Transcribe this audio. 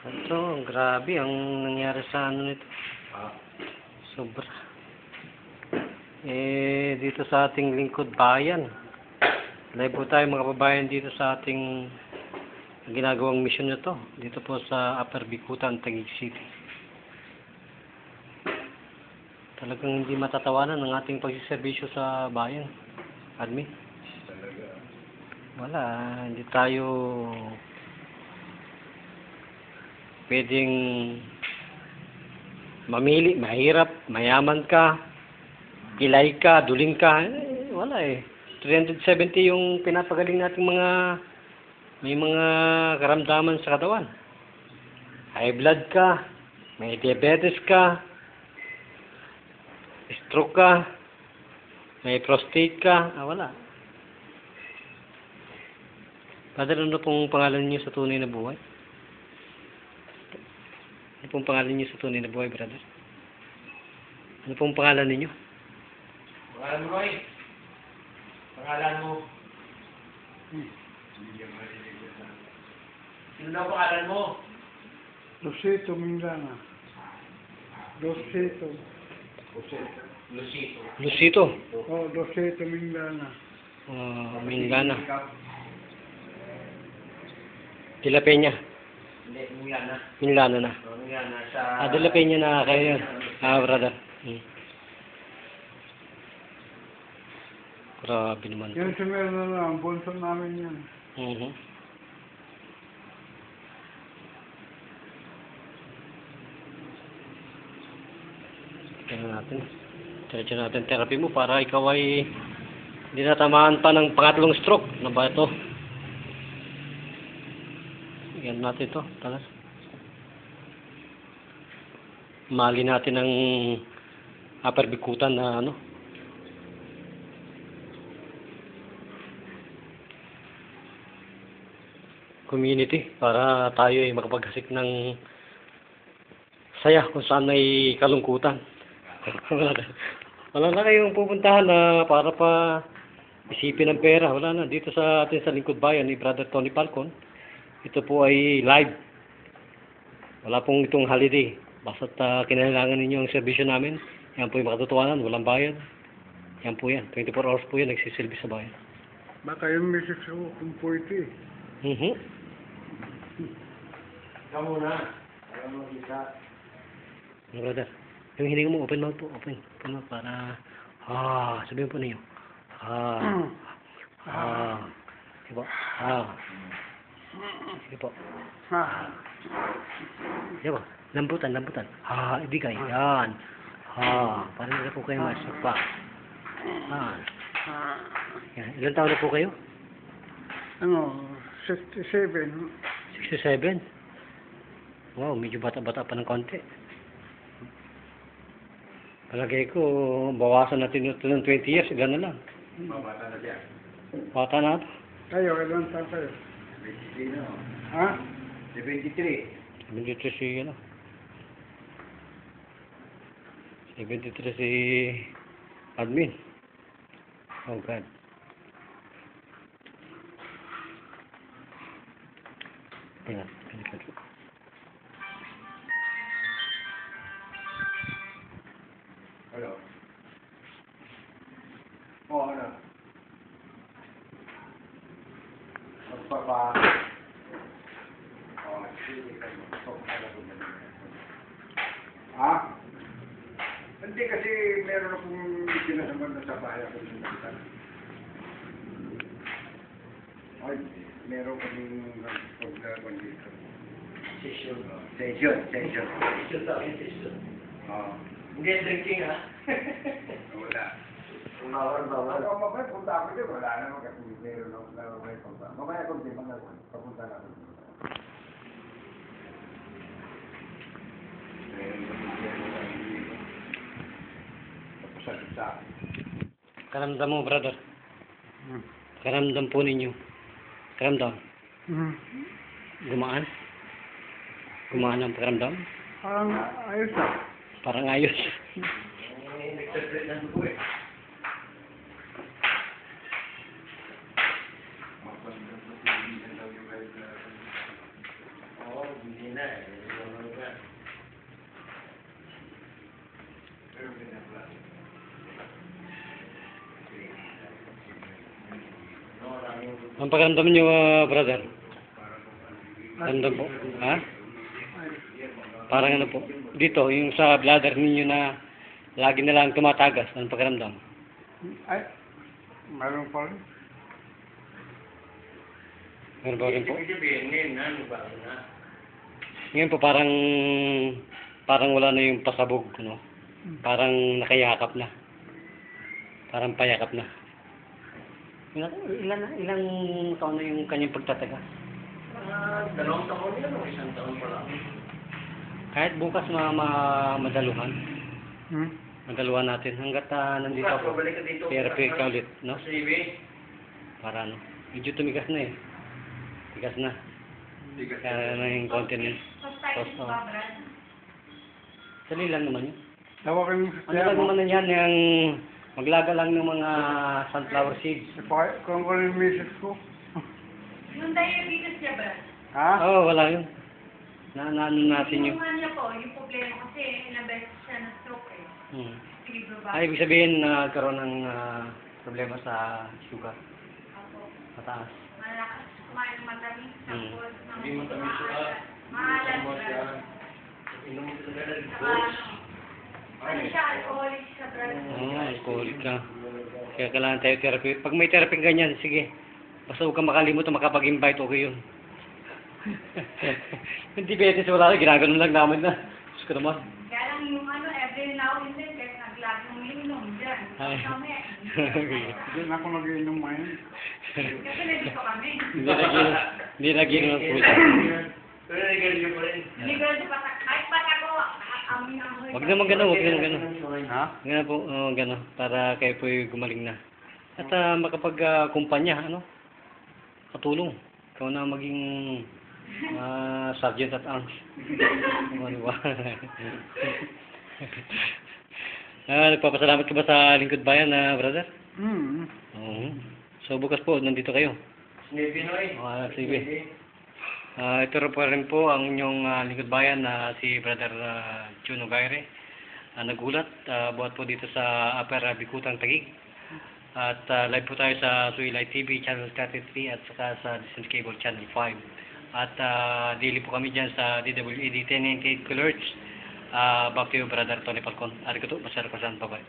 Ito, grabe ang nangyari sa ano nito. Sobra. Dito sa ating lingkod bayan. Live po tayo mga kababayan dito sa ating ginagawang mission na to. Dito po sa Upper Bicutan, Taguig City. Talagang hindi matatawanan ang ating pagsiservisyo sa bayan. Admin. Wala, hindi tayo pwedeng mamili, mahirap, mayaman ka, kilay ka, duling ka, wala eh. 370 yung pinapagaling nating may mga karamdaman sa katawan. High blood ka, may diabetes ka, stroke ka, may prostate ka, wala. Brother, ano pong pangalan niyo sa tunay na buhay? Ano pong pangalan niyo sa tunay na buhay, brother? Ano pong pangalan ninyo? Pangalan mo, Roy? Pangalan mo? Sino daw pangalan mo? Lucito Minglana. Lucito. Lucito. Oh, Lucito Minglana. Minglana. De La Peña. Hindi, Minglana. Minglana na. Minglana sa... De La Peña na kayo yun. Brother. Grabe naman. Yan si Merna lang, bunso namin yan. Diretso natin therapy mo para ikaw ay hindi natamaan pa ng pangatlong stroke. Ano ba ito? Yan natin ito. Tara. Mali natin ang Upper Bicutan na ano. Community para tayo ay makapaghasik ng saya kung saan may kalungkutan. Wala na kayong pupuntahan na para pa isipin ng pera. Wala na. Dito sa atin sa lingkod bayan ni Brother Tony Falcon, ito po ay live. Wala pong itong holiday. Basta't kinailangan ninyo ang serbisyo namin, yan po yung makatotohanan. Walang bayad. Yan po yan. 24 hours po yan nagsisilbi sa bayan. Baka yung misis ko kung pwede. Ikaw muna. Ayaw mo isa. Brother, yung hiling mo, open mouth po. Open mouth para, sabihin po ninyo. Sige po. Sige po. Sige po. Lambutan. Ibigay. Yan. Parang hindi po kayo masakpa. Yan. Ilan taon na po kayo? 67. 67? Wow, medyo bata-bata pa ng konti. Palagay ko, bawasan natin ito ng 20 years. Ilan na lang? Bata na siya. Bata na ito. Kayo, ilan taon kayo? 23 na. Ha? 73. 73 si, 73 si admin. Oh God. Tingnan. Hello. Oh, ano? Magpapa... Oh, sige ka. Ha? Hindi kasi meron akong sinasaman na sa bahay ako sinundan. Ay, meron kaming paglaban dito. Session. Session daw, session. Oo. Hindi drinking, ha? Wala. Bawal. Ako mabay, punta ako dito. Wala naman kasi meron ako may punta. Mamaya kung di ba papunta na ako. Karamdam mo, brother. Karamdam po ninyo. Karamdam. Gumaan? Gumaan ang pakiramdam? Parang ayos na. Parang ayos. Nagsasalit na dugo eh. Oo, hindi na eh. Ang pakiramdam niyo, brother? Ramdam po? Ha? Parang ano po? Dito, yung sa bladder ninyo na lagi na lang tumatagas. Anong pakiramdam? Ay, meron pa rin. Meron ba rin po? Ibig sabihin, ngayon na. Ngayon po parang wala na yung pasabog, no? Parang nakayakap na. Parang payakap na. Ilang taon na yung kanyang pagtataga? 2 taon yan o 1 taon pa lang. Kahit bukas madaluhan. Madaluhan natin hanggat nandito Bukas, ako. babalik ka dito. PRP ka ulit, no? Sa CV. Para ano? Medyo tumigas na eh. Tigas na. Kaya na yung konti na. Sali lang naman yun. Tawagan mo sa Ano lang naman na yan, yung maglaga lang ng mga sunflower seeds. Kung ko yung misis ko. Yung diabetes niya ba? Ha? Oo, wala yun. Naano natin Yung yung... ano niya po, yung problema kasi ilang beses siya na-stroke eh. Liver ba? Ay, ibig sabihin nagkaroon ng problema sa sugar. Ako. Mataas. Malakas kumain ng matamis. Tapos ng Hindi matamis siya. maalat Tama ba? siya. Inom mo talaga ng Saka coach. ano siya, alcoholic sa blood. Oo, alcoholic ka. Kaya kailangan tayo therapy. Pag may therapy ganyan, sige. Basta huwag kang makalimutan makapag-invite, okay yun. Hindi betes wala na, ginaganon lang namin na. Diyos ko naman. Kaya lang yung ano, every now and then, kahit naglagi mong inom dyan. Ay. Kami. Hindi na ako nag-iinom ngayon. Kasi nandito kami. Hindi naginom ng puso. Pero nagagaliw pa rin. Hindi ko rin kahit pa ako, amoy. Huwag naman gano'n, huwag naman gano'n. Ha? Gano'n po, gano'n. Para kayo po gumaling na. At makapag-kumpanya, ano? Katulong. Ikaw na maging sergeant at arms. Ano ba? Nagpapasalamat ka ba sa Lingkod Bayan, brother? Oo. So bukas po, nandito kayo. Navy Noy. Sige. Ito rin po ang inyong Lingkod Bayan na si Brother Juno Gaire. Nagulat, buhat po dito sa Upper Bicutang Taguig. At live po tayo sa Suilay TV Channel 33 at saka sa Distance Cable Channel 5. At daily po kami dyan sa DWED 1098 kHz. Back to you, Brother Tony Falcon. Arigato, masarap ka saan, bye-bye.